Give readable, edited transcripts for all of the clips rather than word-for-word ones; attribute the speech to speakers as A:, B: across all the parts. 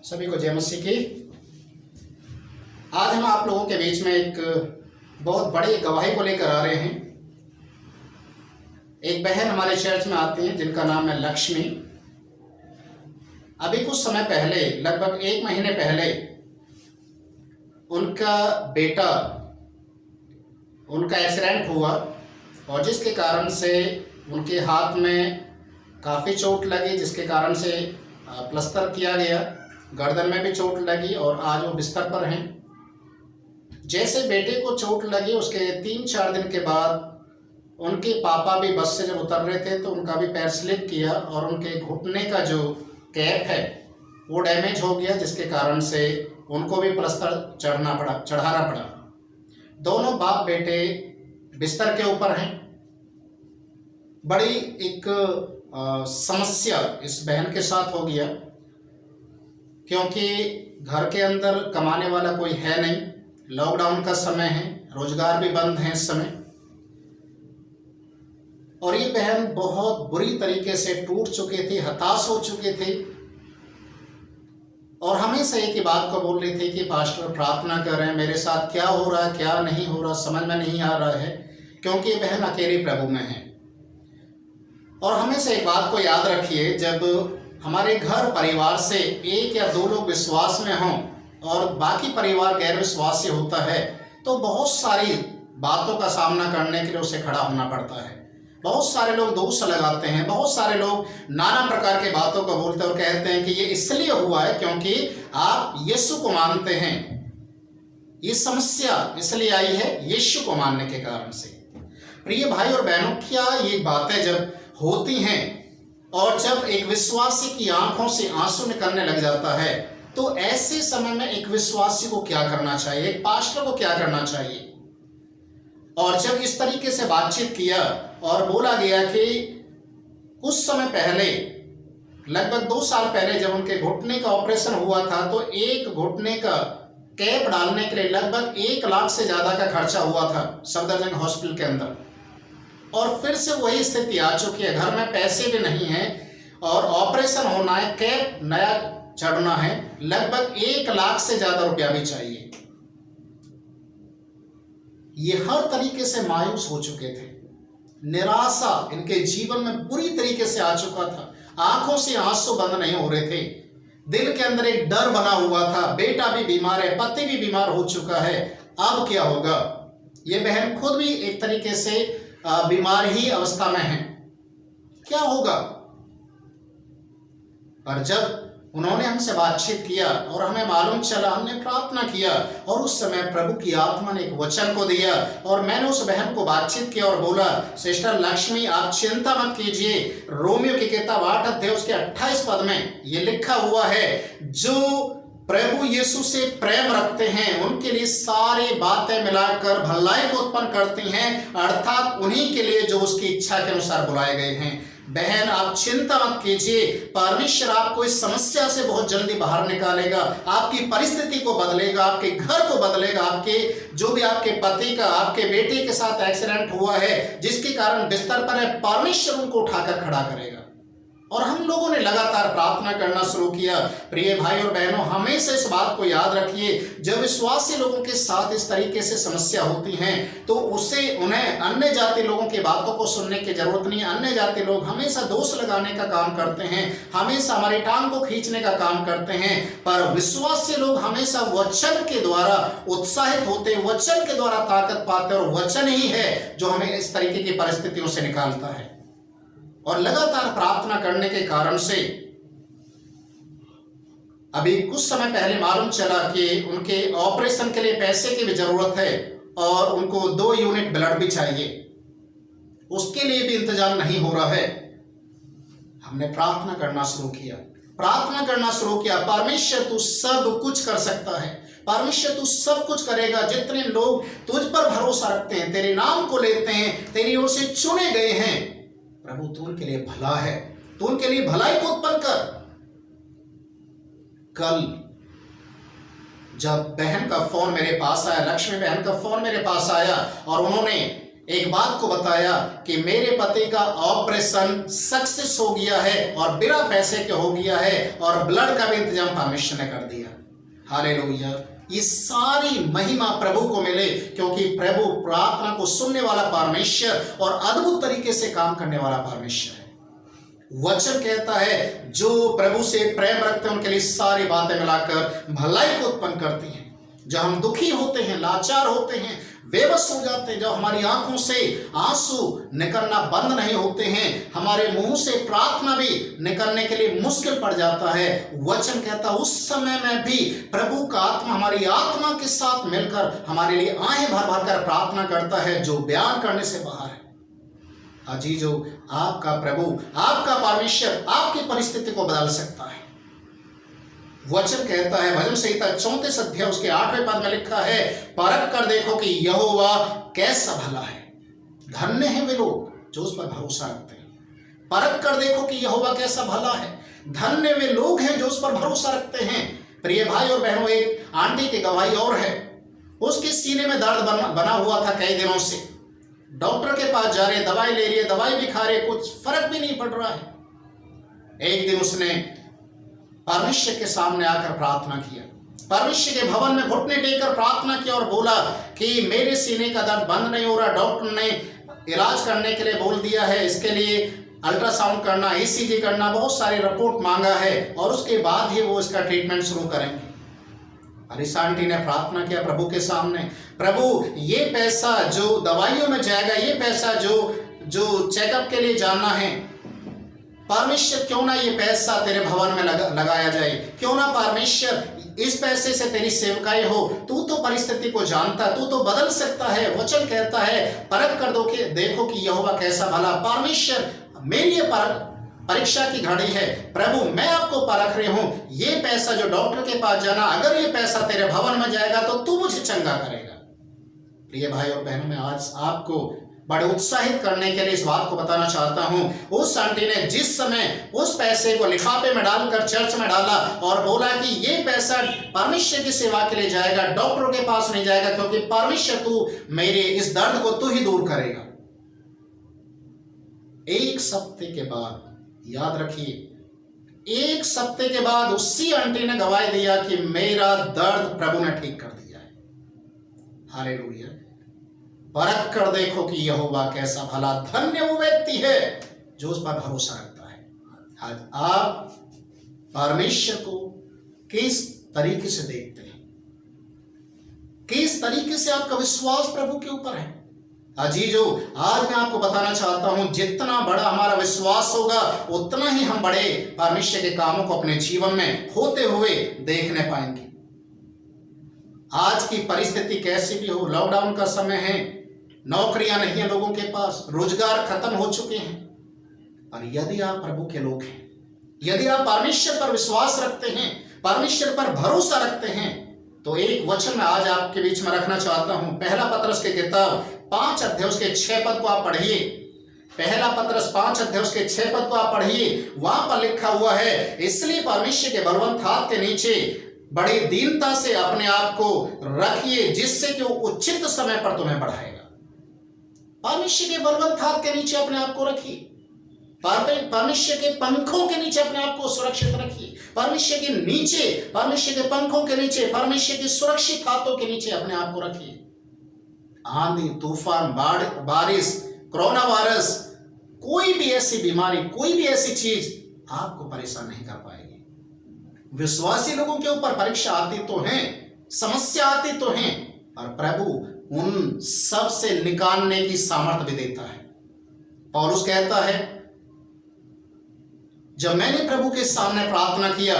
A: सभी को जय मसीह की। आज हम आप लोगों के बीच में एक बहुत बड़ी गवाही को लेकर आ रहे हैं। एक बहन हमारे चर्च में आती हैं जिनका नाम है लक्ष्मी। अभी कुछ समय पहले, लगभग 1 महीने पहले, उनका बेटा उनका एक्सीडेंट हुआ और जिसके कारण से उनके हाथ में काफ़ी चोट लगी, जिसके कारण से प्लास्टर किया गया। गर्दन में भी चोट लगी और आज वो बिस्तर पर हैं। जैसे बेटे को चोट लगी उसके 3-4 दिन के बाद उनके पापा भी बस से जब उतर रहे थे तो उनका भी पैर स्लिप किया और उनके घुटने का जो कैप है वो डैमेज हो गया, जिसके कारण से उनको भी प्लास्टर चढ़ाना पड़ा। दोनों बाप बेटे बिस्तर के ऊपर हैं। बड़ी एक समस्या इस बहन के साथ हो गया, क्योंकि घर के अंदर कमाने वाला कोई है नहीं। लॉकडाउन का समय है, रोजगार भी बंद है इस समय, और ये बहन बहुत बुरी तरीके से टूट चुकी थी, हताश हो चुकी थी और हमेशा एक ही बात को बोल रही थी कि पास्टर प्रार्थना करें, मेरे साथ क्या हो रहा है क्या नहीं हो रहा समझ में नहीं आ रहा है, क्योंकि ये बहन अकेली प्रभु में है। और हमेशा एक बात को याद रखिए, जब हमारे घर परिवार से 1 या 2 लोग विश्वास में हों और बाकी परिवार गैर विश्वासी होता है तो बहुत सारी बातों का सामना करने के लिए उसे खड़ा होना पड़ता है। बहुत सारे लोग दोष लगाते हैं, बहुत सारे लोग नाना प्रकार के बातों को बोलते हैं और कहते हैं कि ये इसलिए हुआ है क्योंकि आप यीशु को मानते हैं। ये समस्या इसलिए आई है यीशु को मानने के कारण से। प्रिय भाई और बहनों, क्या ये बातें जब होती हैं और जब एक विश्वासी की आंखों से आंसू निकलने लग जाता है तो ऐसे समय में एक विश्वासी को क्या करना चाहिए, एक पास्टर को क्या करना चाहिए। और जब इस तरीके से बातचीत किया और बोला गया कि कुछ समय पहले, लगभग 2 साल पहले, जब उनके घुटने का ऑपरेशन हुआ था तो एक घुटने का कैप डालने के लिए लगभग 1 लाख से ज्यादा का खर्चा हुआ था सफदरजंग हॉस्पिटल के अंदर। और फिर से वही स्थिति आ चुकी है, घर में पैसे भी नहीं है और ऑपरेशन होना है, कैप नया चढ़ना है, लगभग 1 लाख से ज्यादा रुपया भी चाहिए। ये हर तरीके से मायूस हो चुके थे, निराशा इनके जीवन में बुरी तरीके से आ चुका था, आंखों से आंसू बंद नहीं हो रहे थे, दिल के अंदर एक डर बना हुआ था, बेटा भी बीमार है, पति भी बीमार हो चुका है, अब क्या होगा। ये बहन खुद भी एक तरीके से बीमार ही अवस्था में है, क्या होगा। पर जब उन्होंने हमसे बातचीत किया और हमें मालूम चला, हमने प्रार्थना किया और उस समय प्रभु की आत्मा ने एक वचन को दिया और मैंने उस बहन को बातचीत किया और बोला, सिस्टर लक्ष्मी आप चिंता मत कीजिए। रोमियो की किताब 8 अध्याय उसके 28 पद में ये लिखा हुआ है, जो प्रभु यीशु से प्रेम रखते हैं उनके लिए सारी बातें मिलाकर भलाई को उत्पन्न करती हैं, अर्थात उन्हीं के लिए जो उसकी इच्छा के अनुसार बुलाए गए हैं। बहन आप चिंता मत कीजिए, परमेश्वर आपको इस समस्या से बहुत जल्दी बाहर निकालेगा, आपकी परिस्थिति को बदलेगा, आपके घर को बदलेगा, आपके जो भी आपके पति का, आपके बेटे के साथ एक्सीडेंट हुआ है जिसके कारण बिस्तर पर है, परमेश्वर उनको उठाकर खड़ा करेगा। और हम लोगों ने लगातार प्रार्थना करना शुरू किया। प्रिय भाई और बहनों, हमेशा इस बात को याद रखिए, जब विश्वासी लोगों के साथ इस तरीके से समस्या होती हैं तो उन्हें अन्य जाति लोगों की बातों को सुनने की जरूरत नहीं है। अन्य जाति लोग हमेशा दोष लगाने का काम करते हैं, हमेशा हमारी टांग को खींचने का काम करते हैं, पर विश्वासी लोग हमेशा वचन के द्वारा उत्साहित होते, वचन के द्वारा ताकत पाते, और वचन ही है जो हमें इस तरीके की परिस्थितियों से निकालता है। और लगातार प्रार्थना करने के कारण से अभी कुछ समय पहले मालूम चला कि उनके ऑपरेशन के लिए पैसे की भी जरूरत है और उनको 2 यूनिट ब्लड भी चाहिए, उसके लिए भी इंतजाम नहीं हो रहा है। हमने प्रार्थना करना शुरू किया, परमेश्वर तू सब कुछ कर सकता है, परमेश्वर तू सब कुछ करेगा। जितने लोग तुझ पर भरोसा रखते हैं, तेरे नाम को लेते हैं, तेरी ओर से चुने गए हैं, प्रभु तू उनके लिए भला है, तू उनके लिए भलाई को उत्पन्न कर। कल जब बहन का फोन मेरे पास आया, लक्ष्मी बहन का फोन मेरे पास आया और उन्होंने एक बात को बताया कि मेरे पति का ऑपरेशन सक्सेस हो गया है और बिना पैसे के हो गया है और ब्लड का भी इंतजाम परमेश्वर ने कर दिया। हालेलुया। ये सारी महिमा प्रभु को मिले, क्योंकि प्रभु प्रार्थना को सुनने वाला परमेश्वर और अद्भुत तरीके से काम करने वाला परमेश्वर है। वचन कहता है जो प्रभु से प्रेम रखते हैं उनके लिए सारी बातें मिलाकर भलाई को उत्पन्न करती हैं। जब हम दुखी होते हैं, लाचार होते हैं, बेबस हो जाते हैं, जब हमारी आंखों से आंसू निकलना बंद नहीं होते हैं, हमारे मुंह से प्रार्थना भी निकलने के लिए मुश्किल पड़ जाता है, वचन कहता उस समय में भी प्रभु का आत्मा हमारी आत्मा के साथ मिलकर हमारे लिए आहें भर भर कर प्रार्थना करता है, जो बयान करने से बाहर है। अजीजों, आपका प्रभु, आपका परमेश्वर आपकी परिस्थिति को बदल सकता है। वचन कहता है भजन संहिता 34 अध्याय उसके 8वें पद में लिखा है, परख कर देखो कि यहोवा कैसा भला है। धन्य है वे लोग जो उस पर भरोसा रखते हैं। परख कर देखो कि यहोवा कैसा भला है। धन्य वे लोग हैं जो उस पर भरोसा रखते हैं। प्रिय भाई और बहनों, एक आंटी की गवाही और है। उसके सीने में दर्द बना हुआ था कई दिनों से। डॉक्टर के पास जा रहे, दवाई ले रही है, दवाई भी खा रहे, कुछ फर्क भी नहीं पड़ रहा है। एक दिन उसने परमेश्वर के सामने आकर प्रार्थना किया, परमेश्वर के भवन में घुटने टेककर प्रार्थना किया और बोला कि मेरे सीने का दर्द बंद नहीं हो रहा, डॉक्टर ने इलाज करने के लिए बोल दिया है, इसके लिए अल्ट्रासाउंड करना, ईसीजी करना, बहुत सारी रिपोर्ट मांगा है और उसके बाद ही वो इसका ट्रीटमेंट शुरू करेंगे। हरीश आंटी ने प्रार्थना किया प्रभु के सामने, प्रभु ये पैसा जो दवाइयों में जाएगा, ये पैसा जो चेकअप के लिए जाना है, परमेश्वर क्यों ना ये पैसा तेरे भवन में लगाया जाए, क्यों ना परमेश्वर इस पैसे से तेरी सेवकाई हो। तू तो परिस्थिति को जानता, तू तो बदल सकता है। वचन कहता है परख कर दो कि देखो कि यहोवा कैसा भला। परमेश्वर मेरी ये परीक्षा की घड़ी है, प्रभु मैं आपको परख रही हूं, ये पैसा जो डॉक्टर के पास जाना, अगर ये पैसा तेरे भवन में जाएगा तो तू मुझे चंगा करेगा। प्रिय भाई और बहनों, मैं आज आपको बड़े उत्साहित करने के लिए इस बात को बताना चाहता हूं। उस आंटी ने जिस समय उस पैसे को लिफाफे में डालकर चर्च में डाला और बोला कि ये पैसा परमेश्वर की सेवा के लिए जाएगा, डॉक्टरों के पास नहीं जाएगा, क्योंकि परमेश्वर तू मेरे इस दर्द को तू ही दूर करेगा। एक सप्ताह के बाद, याद रखिए, एक सप्ताह के बाद उसी आंटी ने गवाही दिया कि मेरा दर्द प्रभु ने ठीक कर दिया है। हालेलुया। परख कर देखो कि यहोवा कैसा भला। धन्य वो व्यक्ति है जो उस पर भरोसा रखता है। आज आप परमेश्वर को किस तरीके से देखते हैं, किस तरीके से आपका विश्वास प्रभु के ऊपर है। अजीजों, आज मैं आपको बताना चाहता हूं, जितना बड़ा हमारा विश्वास होगा उतना ही हम बड़े परमेश्वर के कामों को अपने जीवन में होते हुए देखने पाएंगे। आज की परिस्थिति कैसी भी हो, लॉकडाउन का समय है, नौकरियां नहीं है लोगों के पास, रोजगार खत्म हो चुके हैं, और यदि आप प्रभु के लोग हैं, यदि आप परमेश्वर पर विश्वास रखते हैं, परमेश्वर पर भरोसा रखते हैं, तो एक वचन मैं आज आपके बीच में रखना चाहता हूं। पहला पतरस की किताब 5 अध्याय उसके 6 पद को आप पढ़िए। पहला पतरस 5 अध्याय उसके 6 पद को आप पढ़िए। वहां पर लिखा हुआ है, इसलिए परमेश्वर के बलवंत हाथ के नीचे बड़ी दीनता से अपने आप को रखिए, जिससे कि वो उचित समय पर तुम्हें बढ़ाएगा। परमेश्वर के बलवंत हाथ के नीचे अपने आप को रखिए, परमेश्वर के पंखों के नीचे अपने आप को सुरक्षित रखिए, परमेश्वर के नीचे, परमेश्वर के पंखों के नीचे, परमेश्वर के सुरक्षित हाथों के नीचे अपने आप को रखिए। आंधी, तूफान, बारिश, कोरोना वायरस, कोई भी ऐसी बीमारी, कोई भी ऐसी चीज आपको परेशान नहीं कर पाएगी। विश्वासी लोगों के ऊपर परीक्षा आती तो है, समस्या आती तो है, और प्रभु उन सब से निकालने की सामर्थ्य भी देता है। पौलुस कहता है, जब मैंने प्रभु के सामने प्रार्थना किया,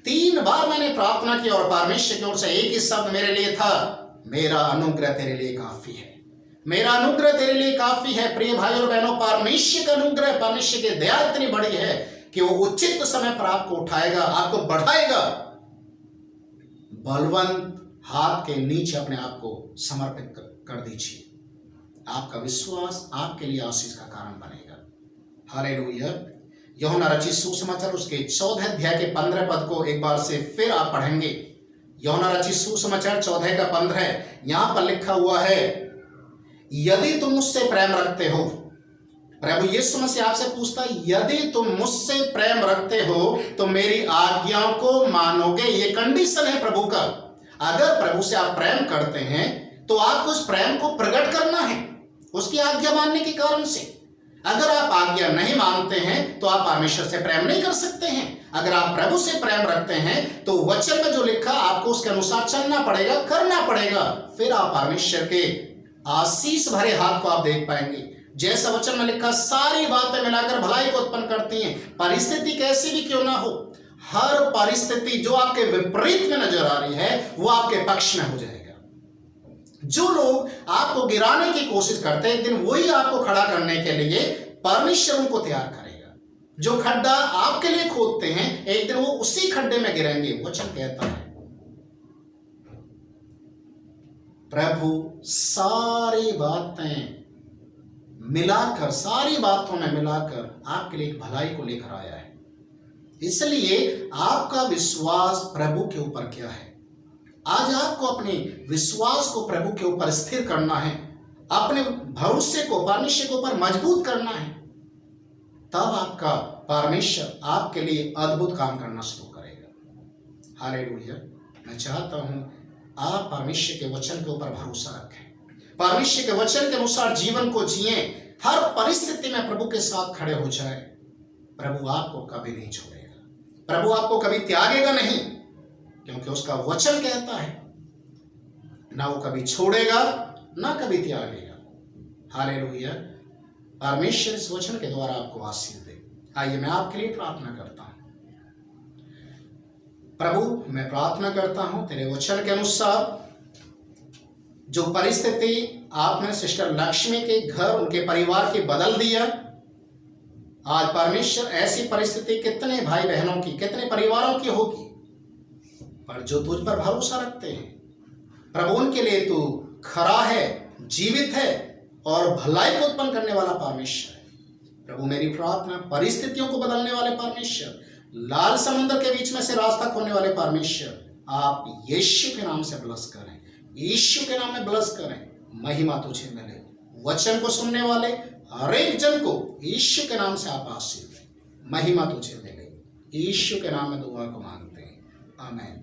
A: 3 बार मैंने प्रार्थना की और परमेश्वर की ओर से एक ही शब्द मेरे लिए था, मेरा अनुग्रह तेरे लिए काफी है। मेरा अनुग्रह तेरे लिए काफी है। प्रिय भाई और बहनों, परमेश्वर का अनुग्रह, परमेश्वर की दया इतनी बड़ी है कि वो उचित समय पर आपको उठाएगा, आपको बढ़ाएगा। बलवंत हाथ के नीचे अपने आप को समर्पित कर दीजिए। आपका विश्वास आपके लिए आशीष का कारण बनेगा। हालेलुया। यूहन्ना रचित सुसमाचार उसके 14 अध्याय के 15 पद को एक बार से फिर आप पढ़ेंगे। यूहन्ना रचित सुसमाचार 14 का 15, यहां पर लिखा हुआ है, यदि तुम मुझसे प्रेम रखते हो, प्रभु यीशु मसीह आपसे पूछता है, यदि तुम मुझसे प्रेम रखते हो तो मेरी आज्ञाओं को मानोगे। ये कंडीशन है प्रभु का। अगर प्रभु से आप प्रेम करते हैं तो आपको उस प्रेम को प्रकट करना है उसकी आज्ञा मानने के कारण से। अगर आप आज्ञा नहीं मानते हैं तो आप परमेश्वर से प्रेम नहीं कर सकते हैं। अगर आप प्रभु से प्रेम रखते हैं तो वचन में जो लिखा आपको उसके अनुसार चलना पड़ेगा, करना पड़ेगा, फिर आप परमेश्वर के आशीष भरे हाथ को आप देख पाएंगे। जैसा वचन में लिखा, सारी बातें मिलाकर भलाई को उत्पन्न करती हैं। परिस्थिति कैसी भी क्यों ना हो, हर परिस्थिति जो आपके विपरीत में नजर आ रही है वो आपके पक्ष में हो जाएगा। जो लोग आपको गिराने की कोशिश करते हैं, एक दिन वही आपको खड़ा करने के लिए परमेश्वर उनको तैयार करेगा। जो खड्डा आपके लिए खोदते हैं, एक दिन वो उसी खड्डे में गिरेंगे। वचन कहता है प्रभु सारी बातें मिलाकर, सारी बातों में मिलाकर आपके लिए एक भलाई को लेकर आया है। इसलिए आपका विश्वास प्रभु के ऊपर क्या है? आज आपको अपने विश्वास को प्रभु के ऊपर स्थिर करना है, अपने भरोसे को परमेश्वर के ऊपर मजबूत करना है। तब आपका परमेश्वर आपके लिए अद्भुत काम करना शुरू करेगा। हालेलुया। मैं चाहता हूं आप परमेश्वर के वचन के ऊपर भरोसा रखें, परमेश्वर के वचन के अनुसार जीवन को जिए, हर परिस्थिति में प्रभु के साथ खड़े हो जाए। प्रभु आपको कभी नहीं छोड़ेगा, प्रभु आपको कभी त्यागेगा नहीं, क्योंकि उसका वचन कहता है ना वो कभी छोड़ेगा ना कभी त्यागेगा। हालेलुया। परमेश्वर इस वचन के द्वारा आपको आशीष दे। आइए मैं आपके लिए प्रार्थना करता हूं। प्रभु, मैं प्रार्थना करता हूं तेरे वचन के अनुसार जो परिस्थिति आपने सिस्टर लक्ष्मी के घर, उनके परिवार की बदल दिया, आज परमेश्वर ऐसी परिस्थिति कितने भाई बहनों की, कितने परिवारों की होगी, पर जो तुझ पर भरोसा रखते हैं प्रभु, उनके लिए तू खरा है, जीवित है और भलाई को उत्पन्न करने वाला परमेश्वर है। प्रभु, मेरी प्रार्थना, परिस्थितियों को बदलने वाले परमेश्वर, लाल समुद्र के बीच में से रास्ता खोलने वाले परमेश्वर, आप यीशु के नाम से ब्लेस करें, यीशु के नाम में ब्लेस करें। महिमा तुझे मिले। वचन को सुनने वाले हर एक जन को यीशु के नाम से आप आशीष दें। महिमा तुझे मिले। यीशु के नाम में दुआ को मांगते हैं, आमीन।